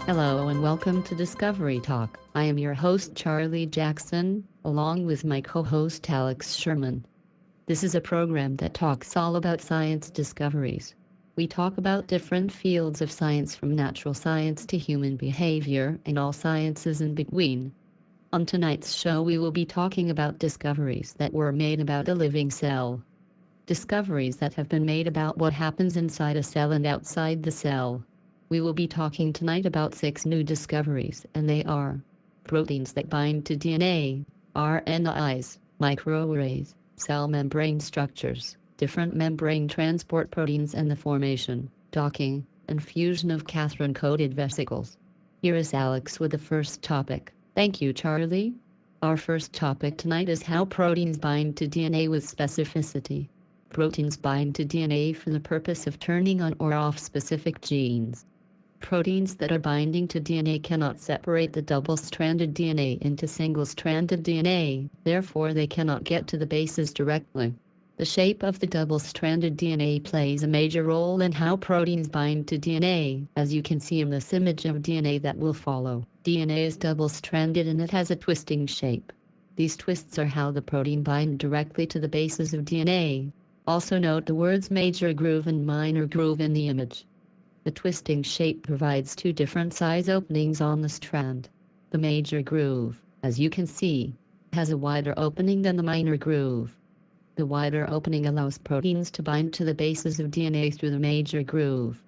Hello and welcome to Discovery Talk. I am your host Charlie Jackson, along with my co-host Alex Sherman. This is a program that talks all about science discoveries. We talk about different fields of science from natural science to human behavior and all sciences in between. On tonight's show we will be talking about discoveries that were made about a living cell. Discoveries that have been made about what happens inside a cell and outside the cell. We will be talking tonight about 6 new discoveries, and they are proteins that bind to DNA, RNAs, microarrays, cell membrane structures, different membrane transport proteins, and the formation, docking, and fusion of cathrin-coated vesicles. Here is Alex with the first topic. Thank you, Charlie. Our first topic tonight is how proteins bind to DNA with specificity. Proteins bind to DNA for the purpose of turning on or off specific genes. Proteins that are binding to DNA cannot separate the double-stranded DNA into single-stranded DNA, therefore they cannot get to the bases directly. The shape of the double-stranded DNA plays a major role in how proteins bind to DNA, as you can see in this image of DNA that will follow. DNA is double-stranded and it has a twisting shape. These twists are how the protein binds directly to the bases of DNA. Also note the words major groove and minor groove in the image. The twisting shape provides two different size openings on the strand. The major groove, as you can see, has a wider opening than the minor groove. The wider opening allows proteins to bind to the bases of DNA through the major groove.